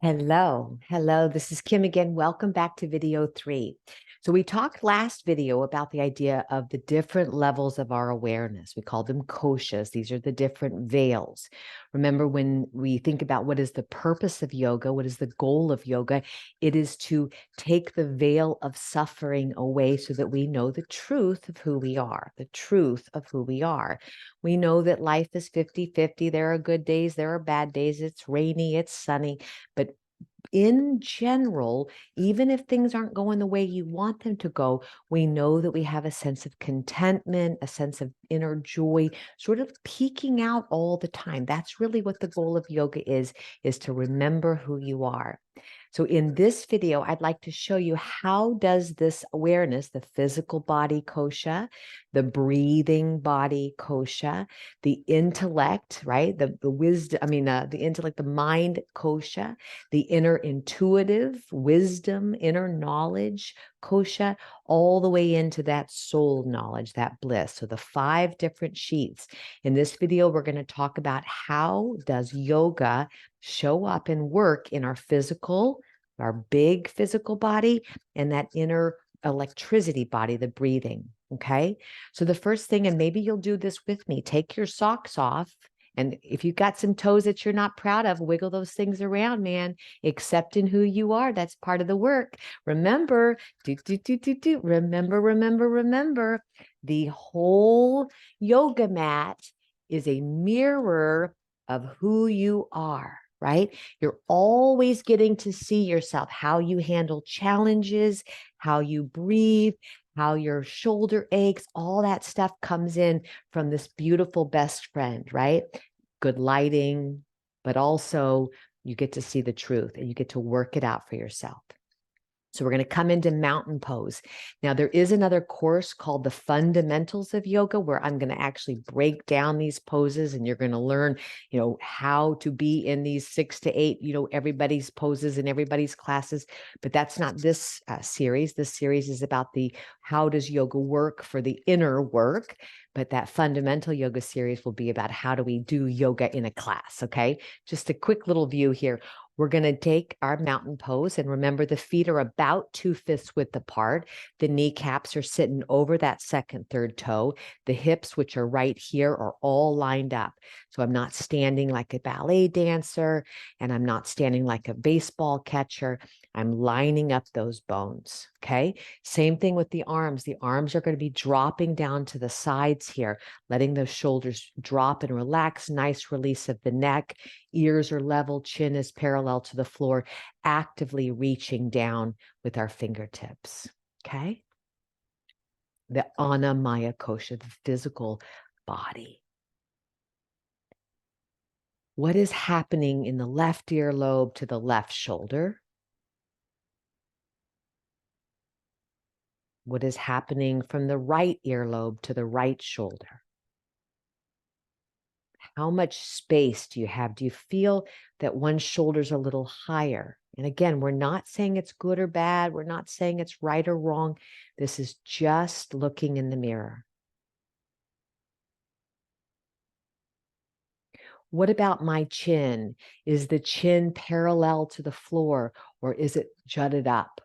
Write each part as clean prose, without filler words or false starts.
Hello. This is Kim again. Welcome back to video 3. So we talked last video about the idea of the different levels of our awareness. We call them koshas. These are the different veils. Remember, when we think about what is the purpose of yoga, what is the goal of yoga, it is to take the veil of suffering away so that we know the truth of who we are, the truth of who we are. We know that life is 50-50. There are good days, there are bad days. It's rainy, it's sunny. But in general, even if things aren't going the way you want them to go, we know that we have a sense of contentment, a sense of inner joy, sort of peeking out all the time. That's really what the goal of yoga is to remember who you are. So in this video, I'd like to show you how does this awareness, the physical body kosha, the breathing body kosha, the intellect, right? The wisdom, the intellect, the mind kosha, the inner intuitive wisdom, inner knowledge kosha, all the way into that soul knowledge, that bliss. So the 5 different sheets. In this video, we're going to talk about how does yoga show up and work in our physical, our big physical body, and that inner electricity body, the breathing. Okay. So the first thing, and maybe you'll do this with me, take your socks off. And if you've got some toes that you're not proud of, wiggle those things around, man. Accepting who you are. That's part of the work. Remember, remember, the whole yoga mat is a mirror of who you are, right? You're always getting to see yourself, how you handle challenges, how you breathe, how your shoulder aches, all that stuff comes in from this beautiful best friend, right? Good lighting, but also you get to see the truth and you get to work it out for yourself. So we're going to come into mountain pose. Now, there is another course called the Fundamentals of Yoga where I'm going to actually break down these poses and you're going to learn, how to be in these 6 to 8, everybody's poses in everybody's classes. But that's not this series. This series is about the how does yoga work for the inner work. But that fundamental yoga series will be about how do we do yoga in a class. Okay. Just a quick little view here. We're going to take our mountain pose, and remember the feet are about 2/5 width apart. The kneecaps are sitting over that second, third toe. The hips, which are right here, are all lined up. So I'm not standing like a ballet dancer, and I'm not standing like a baseball catcher. I'm lining up those bones, okay? Same thing with the arms. The arms are going to be dropping down to the sides here, letting those shoulders drop and relax. Nice release of the neck. Ears are level, chin is parallel to the floor, actively reaching down with our fingertips, okay? The Annamaya Kosha, the physical body. What is happening in the left earlobe to the left shoulder? What is happening from the right earlobe to the right shoulder? How much space do you have? Do you feel that one shoulder's a little higher? And again, we're not saying it's good or bad. We're not saying it's right or wrong. This is just looking in the mirror. What about my chin? Is the chin parallel to the floor or is it jutted up,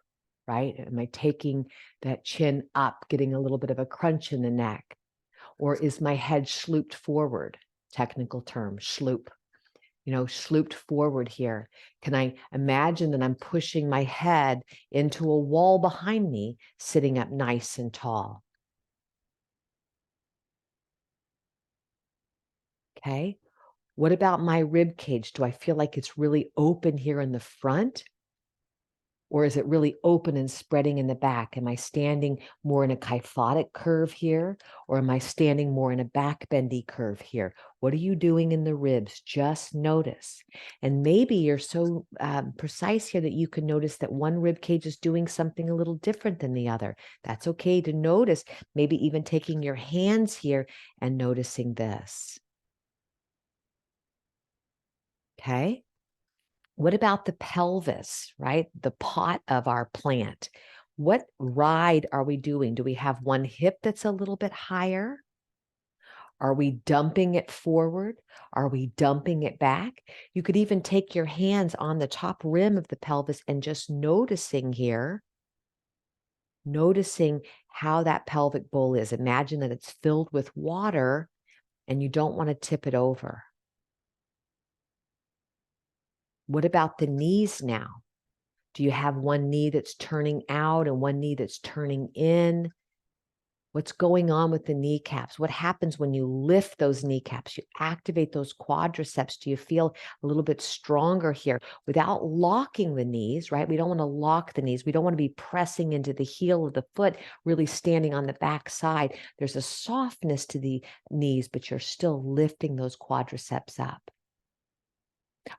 right? Am I taking that chin up, getting a little bit of a crunch in the neck? Or is my head slooped forward? Technical term, sloop. Slooped forward here. Can I imagine that I'm pushing my head into a wall behind me, sitting up nice and tall? Okay. What about my rib cage? Do I feel like it's really open here in the front? Or is it really open and spreading in the back? Am I standing more in a kyphotic curve here? Or am I standing more in a back bendy curve here? What are you doing in the ribs? Just notice. And maybe you're so precise here that you can notice that one rib cage is doing something a little different than the other. That's okay to notice. Maybe even taking your hands here and noticing this. Okay. What about the pelvis, right? The pot of our plant. What ride are we doing? Do we have one hip that's a little bit higher? Are we dumping it forward? Are we dumping it back? You could even take your hands on the top rim of the pelvis and just noticing here, noticing how that pelvic bowl is. Imagine that it's filled with water and you don't want to tip it over. What about the knees now? Do you have one knee that's turning out and one knee that's turning in? What's going on with the kneecaps? What happens when you lift those kneecaps? You activate those quadriceps. Do you feel a little bit stronger here without locking the knees, right? We don't want to lock the knees. We don't want to be pressing into the heel of the foot, really standing on the back side. There's a softness to the knees, but you're still lifting those quadriceps up.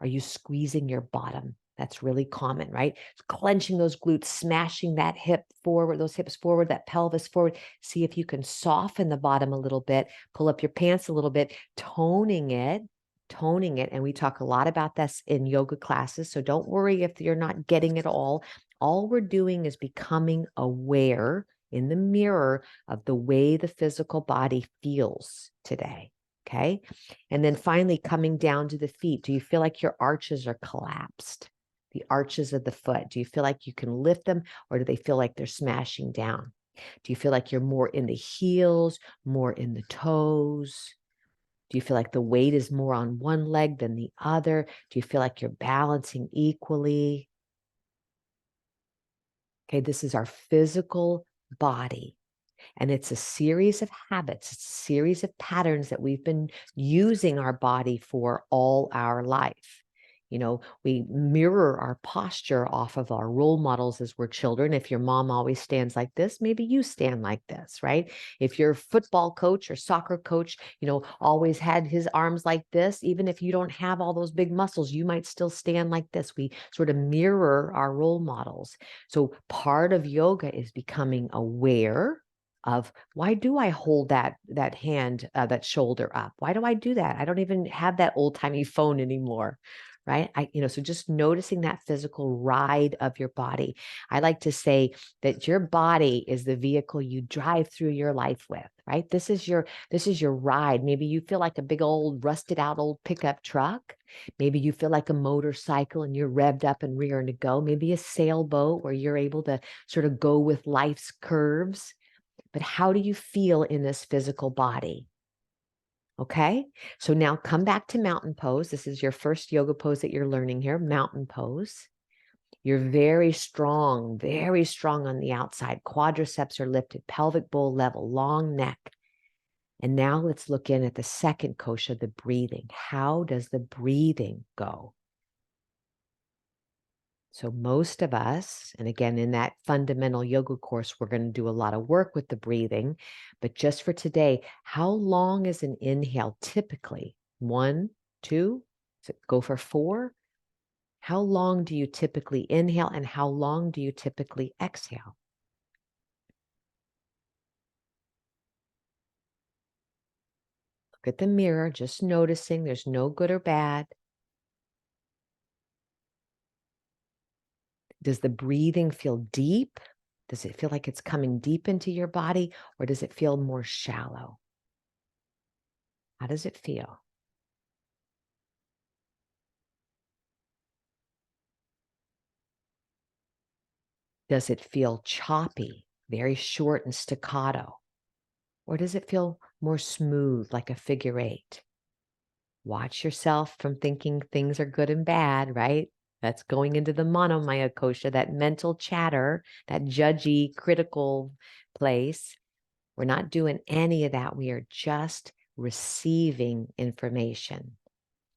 Are you squeezing your bottom? That's really common, right? Clenching those glutes, smashing that hip forward, those hips forward, that pelvis forward. See if you can soften the bottom a little bit, pull up your pants a little bit, toning it. And we talk a lot about this in yoga classes. So don't worry if you're not getting it all. All we're doing is becoming aware in the mirror of the way the physical body feels today. Okay. And then finally coming down to the feet. Do you feel like your arches are collapsed? The arches of the foot. Do you feel like you can lift them or do they feel like they're smashing down? Do you feel like you're more in the heels, more in the toes? Do you feel like the weight is more on one leg than the other? Do you feel like you're balancing equally? Okay, this is our physical body. And it's a series of habits, it's a series of patterns that we've been using our body for all our life. You know, we mirror our posture off of our role models as we're children. If your mom always stands like this, maybe you stand like this, right? If your football coach or soccer coach, you know, always had his arms like this, even if you don't have all those big muscles, you might still stand like this. We sort of mirror our role models. So part of yoga is becoming aware of why do I hold that hand, that shoulder up? Why do I do that? I don't even have that old timey phone anymore, right? So just noticing that physical ride of your body. I like to say that your body is the vehicle you drive through your life with, right? This is your ride. Maybe you feel like a big old rusted out old pickup truck. Maybe you feel like a motorcycle and you're revved up and rearing to go. Maybe a sailboat where you're able to sort of go with life's curves. But how do you feel in this physical body? Okay, so now come back to mountain pose. This is your first yoga pose that you're learning here, mountain pose. You're very strong on the outside. Quadriceps are lifted, pelvic bowl level, long neck. And now let's look in at the second kosha, the breathing. How does the breathing go? So most of us, and again, in that fundamental yoga course, we're going to do a lot of work with the breathing. But just for today, how long is an inhale typically? 1, 2? Does it go for 4? How long do you typically inhale and how long do you typically exhale? Look at the mirror, just noticing there's no good or bad. Does the breathing feel deep? Does it feel like it's coming deep into your body or does it feel more shallow? How does it feel? Does it feel choppy, very short and staccato? Or does it feel more smooth, like a figure eight? Watch yourself from thinking things are good and bad, right? That's going into the monomaya kosha, that mental chatter, that judgy, critical place. We're not doing any of that. We are just receiving information.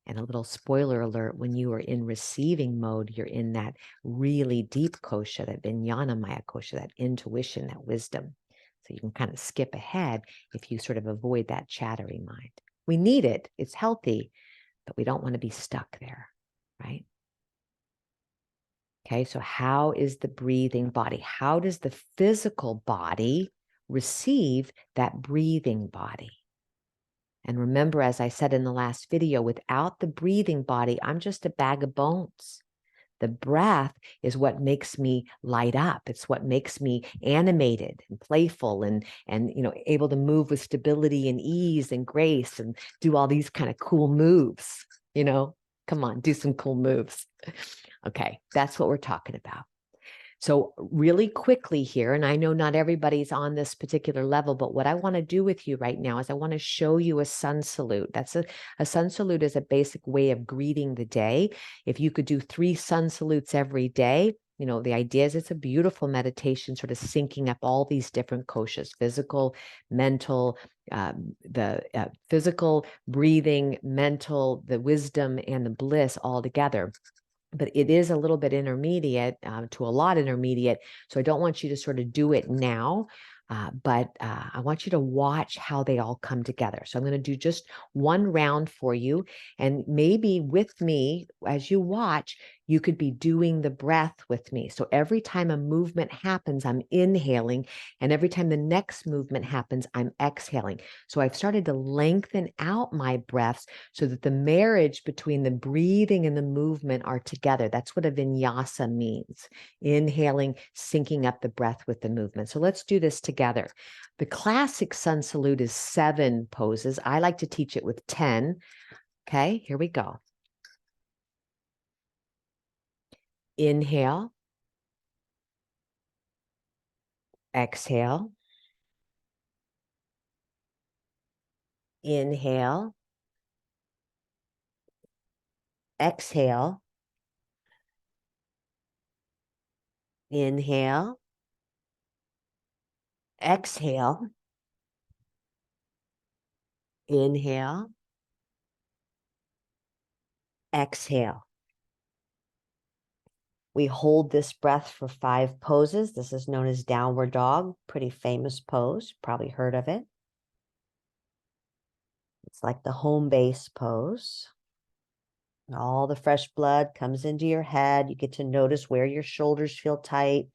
And a little spoiler alert, when you are in receiving mode, you're in that really deep kosha, that vijnana maya kosha, that intuition, that wisdom. So you can kind of skip ahead if you sort of avoid that chattery mind. We need it. It's healthy, but we don't want to be stuck there, right? Okay, so how is the breathing body? How does the physical body receive that breathing body? And remember, as I said in the last video, without the breathing body, I'm just a bag of bones. The breath is what makes me light up. It's what makes me animated and playful and able to move with stability and ease and grace and do all these kind of cool moves. Come on, do some cool moves. Okay, that's what we're talking about. So really quickly here, and I know not everybody's on this particular level, but what I want to do with you right now is I want to show you a sun salute. That's a sun salute is a basic way of greeting the day. If you could do 3 sun salutes every day, the idea is it's a beautiful meditation, sort of syncing up all these different koshas, physical, mental, the physical, breathing, mental, the wisdom, and the bliss all together. But it is a little bit intermediate to a lot intermediate. So I don't want you to sort of do it now, but I want you to watch how they all come together. So I'm going to do just one round for you. And maybe with me, as you watch, you could be doing the breath with me. So every time a movement happens, I'm inhaling. And every time the next movement happens, I'm exhaling. So I've started to lengthen out my breaths so that the marriage between the breathing and the movement are together. That's what a vinyasa means. Inhaling, syncing up the breath with the movement. So let's do this together. The classic sun salute is 7 poses. I like to teach it with 10. Okay, here we go. Inhale. Exhale. Inhale. Exhale. Inhale. Exhale. Inhale. Exhale. We hold this breath for 5 poses. This is known as downward dog, pretty famous pose. Probably heard of it. It's like the home base pose. All the fresh blood comes into your head. You get to notice where your shoulders feel tight,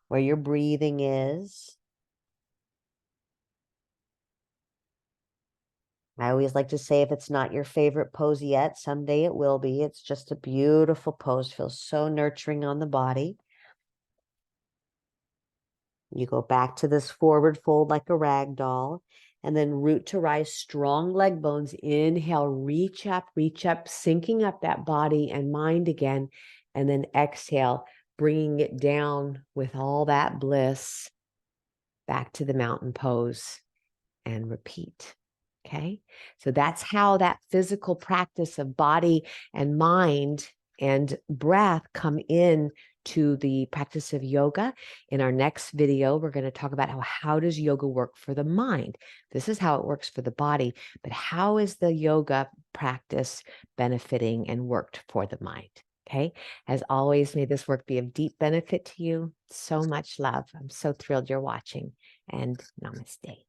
where your breathing is. I always like to say, if it's not your favorite pose yet, someday it will be. It's just a beautiful pose. Feels so nurturing on the body. You go back to this forward fold like a rag doll, and then root to rise, strong leg bones. Inhale, reach up, syncing up that body and mind again. And then exhale, bringing it down with all that bliss back to the mountain pose and repeat. Okay, so that's how that physical practice of body and mind and breath come in to the practice of yoga. In our next video, we're going to talk about how does yoga work for the mind. This is how it works for the body, but how is the yoga practice benefiting and worked for the mind? Okay, as always, may this work be of deep benefit to you. So much love. I'm so thrilled you're watching, and namaste.